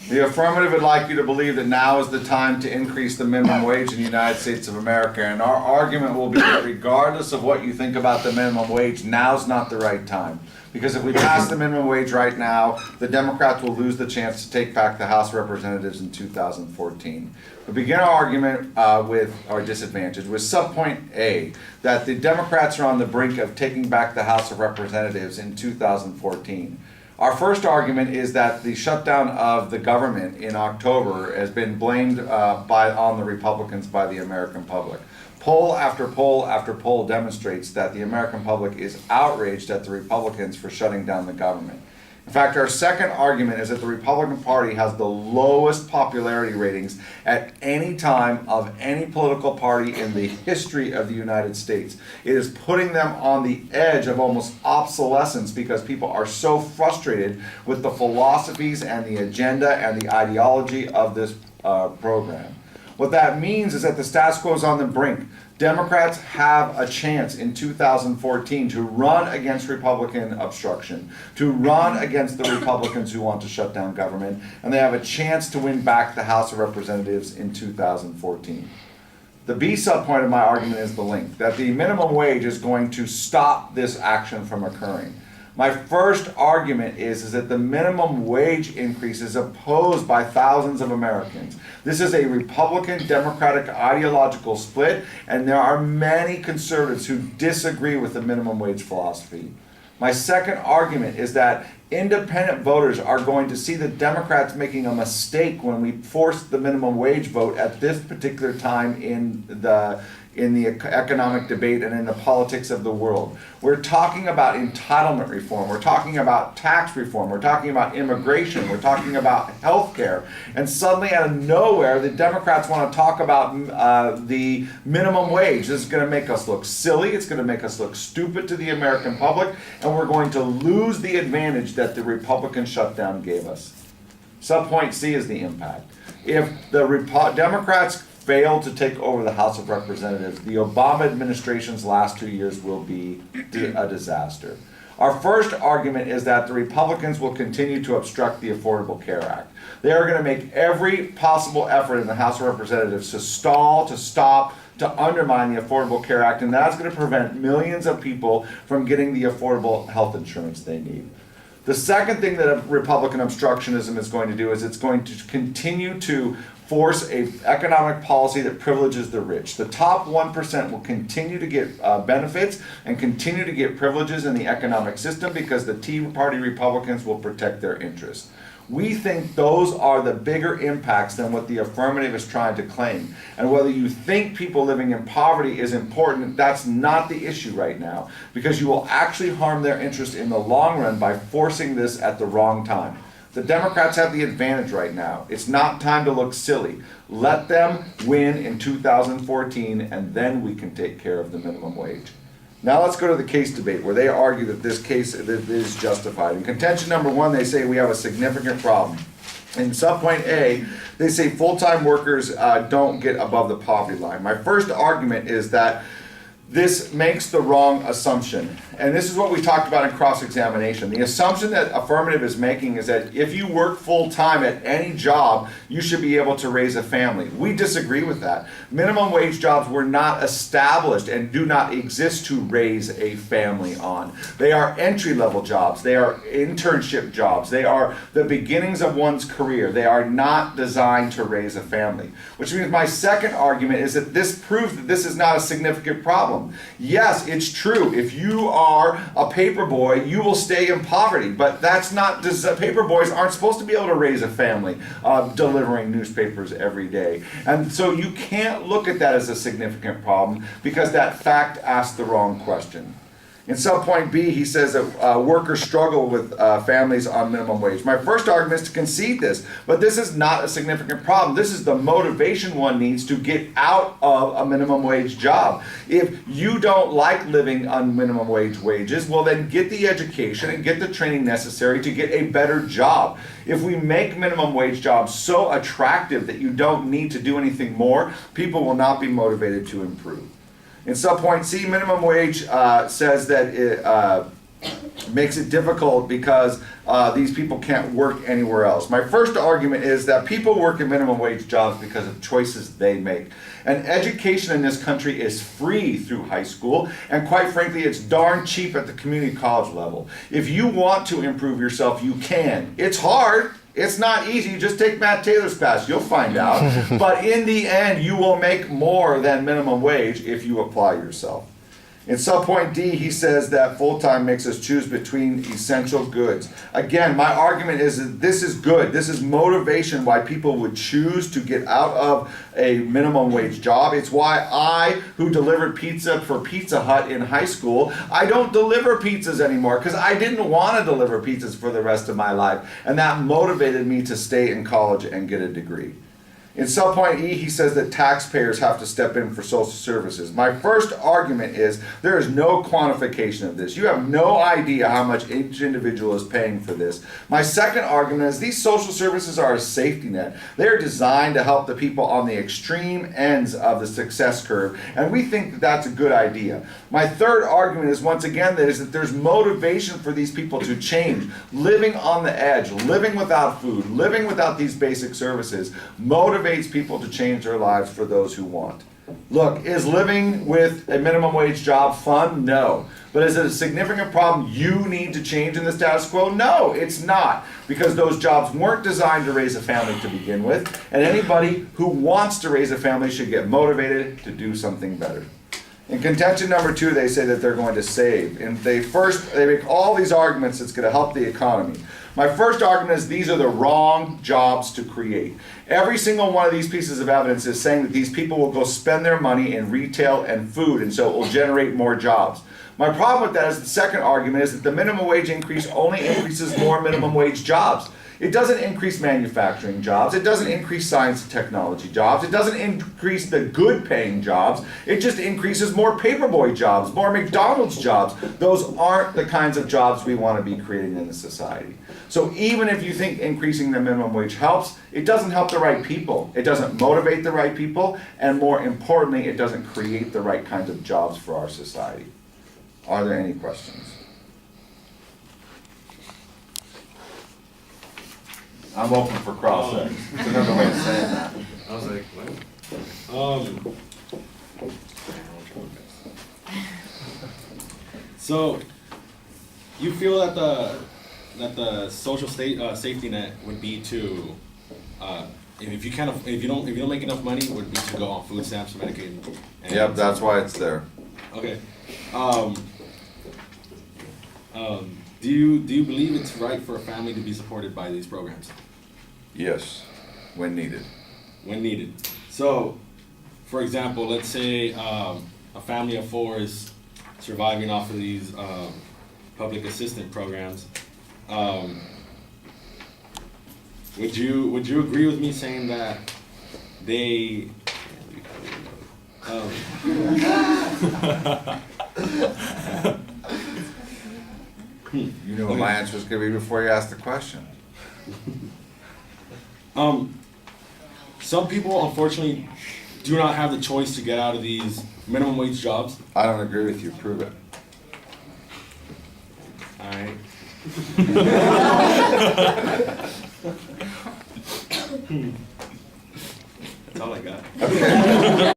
The affirmative would like you to believe that now is the time to increase the minimum wage in the United States of America. And our argument will be that regardless of what you think about the minimum wage, now's not the right time. Because if we pass the minimum wage right now, the Democrats will lose the chance to take back the House of Representatives in 2014. We begin our argument with our disadvantage with subpoint A, that the Democrats are on the brink of taking back the House of Representatives in 2014. Our first argument is that the shutdown of the government in October has been blamed on the Republicans by the American public. Poll after poll after poll demonstrates that the American public is outraged at the Republicans for shutting down the government. In fact, our second argument is that the Republican Party has the lowest popularity ratings at any time of any political party in the history of the United States. It is putting them on the edge of almost obsolescence because people are so frustrated with the philosophies and the agenda and the ideology of this program. What that means is that the status quo is on the brink. Democrats have a chance in 2014 to run against Republican obstruction, to run against the Republicans who want to shut down government, and they have a chance to win back the House of Representatives in 2014. The B subpoint of my argument is the link, that the minimum wage is going to stop this action from occurring. My first argument is that the minimum wage increase is opposed by thousands of Americans. This is a Republican-Democratic ideological split, and there are many conservatives who disagree with the minimum wage philosophy. My second argument is that independent voters are going to see the Democrats making a mistake when we force the minimum wage vote at this particular time in the economic debate and in the politics of the world. We're talking about entitlement reform, we're talking about tax reform, we're talking about immigration, we're talking about health care, and suddenly out of nowhere the Democrats want to talk about the minimum wage. This is going to make us look silly, it's going to make us look stupid to the American public, and we're going to lose the advantage that the Republican shutdown gave us. Subpoint C is the impact. If the Democrats failed to take over the House of Representatives, the Obama administration's last 2 years will be a disaster. Our first argument is that the Republicans will continue to obstruct the Affordable Care Act. They are going to make every possible effort in the House of Representatives to stall, to stop, to undermine the Affordable Care Act, and that's going to prevent millions of people from getting the affordable health insurance they need. The second thing that Republican obstructionism is going to do is it's going to continue to force an economic policy that privileges the rich. The top 1% will continue to get benefits and continue to get privileges in the economic system because the Tea Party Republicans will protect their interests. We think those are the bigger impacts than what the affirmative is trying to claim. And whether you think people living in poverty is important, that's not the issue right now, because you will actually harm their interest in the long run by forcing this at the wrong time. The Democrats have the advantage right now. It's not time to look silly. Let them win in 2014, and then we can take care of the minimum wage. Now let's go to the case debate, where they argue that this case is justified. In contention number one, they say we have a significant problem. In subpoint A, they say full-time workers don't get above the poverty line. My first argument is that this makes the wrong assumption. And this is what we talked about in cross-examination. The assumption that affirmative is making is that if you work full-time at any job, you should be able to raise a family. We disagree with that. Minimum wage jobs were not established and do not exist to raise a family on. They are entry-level jobs. They are internship jobs. They are the beginnings of one's career. They are not designed to raise a family. Which means my second argument is that this proves that this is not a significant problem. Yes, it's true. If you are a paper boy, you will stay in poverty, but that's not, paper boys aren't supposed to be able to raise a family delivering newspapers every day. And so you can't look at that as a significant problem because that fact asks the wrong question. In subpoint B, he says that workers struggle with families on minimum wage. My first argument is to concede this, but this is not a significant problem. This is the motivation one needs to get out of a minimum wage job. If you don't like living on minimum wage wages, well then get the education and get the training necessary to get a better job. If we make minimum wage jobs so attractive that you don't need to do anything more, people will not be motivated to improve. In subpoint C, minimum wage says that it makes it difficult because these people can't work anywhere else. My first argument is that people work in minimum wage jobs because of choices they make. And education in this country is free through high school, and quite frankly, it's darn cheap at the community college level. If you want to improve yourself, you can. It's hard. It's not easy. Just take Matt Taylor's class. You'll find out. But in the end, you will make more than minimum wage if you apply yourself. In subpoint D, he says that full-time makes us choose between essential goods. Again, my argument is that this is good. This is motivation why people would choose to get out of a minimum wage job. It's why I, who delivered pizza for Pizza Hut in high school, I don't deliver pizzas anymore because I didn't want to deliver pizzas for the rest of my life. And that motivated me to stay in college and get a degree. In subpoint E, he says that taxpayers have to step in for social services. My first argument is there is no quantification of this. You have no idea how much each individual is paying for this. My second argument is these social services are a safety net. They're designed to help the people on the extreme ends of the success curve, and we think that that's a good idea. My third argument is, once again, that there's motivation for these people to change. Living on the edge, living without food, living without these basic services, motivates people to change their lives for those who want. Look, is living with a minimum wage job fun? No. But is it a significant problem you need to change in the status quo? No, it's not. Because those jobs weren't designed to raise a family to begin with, and anybody who wants to raise a family should get motivated to do something better. In contention number 2, they say that they're going to save. And they make all these arguments that's going to help the economy. My first argument is these are the wrong jobs to create. Every single one of these pieces of evidence is saying that these people will go spend their money in retail and food, and so it will generate more jobs. My problem with that is the second argument is that the minimum wage increase only increases more minimum wage jobs. It doesn't increase manufacturing jobs. It doesn't increase science and technology jobs. It doesn't increase the good paying jobs. It just increases more paperboy jobs, more McDonald's jobs. Those aren't the kinds of jobs we want to be creating in the society. So even if you think increasing the minimum wage helps, it doesn't help the right people. It doesn't motivate the right people. And more importantly, it doesn't create the right kinds of jobs for our society. Are there any questions? I'm open for cross-sex. It's another way of saying that. I was like, what? So, you feel that the social safety net would be to, if you don't make enough money, would be to go on food stamps, Medicaid. Yep, that's why it's there. Okay. Do you believe it's right for a family to be supported by these programs? Yes, when needed. When needed. So, for example, let's say a family of 4 is surviving off of these public assistance programs. Would you agree with me saying that they? You knew what my answer was going to be before you asked the question. Some people, unfortunately, do not have the choice to get out of these minimum wage jobs. I don't agree with you. Prove it. All right. That's all I got. Okay.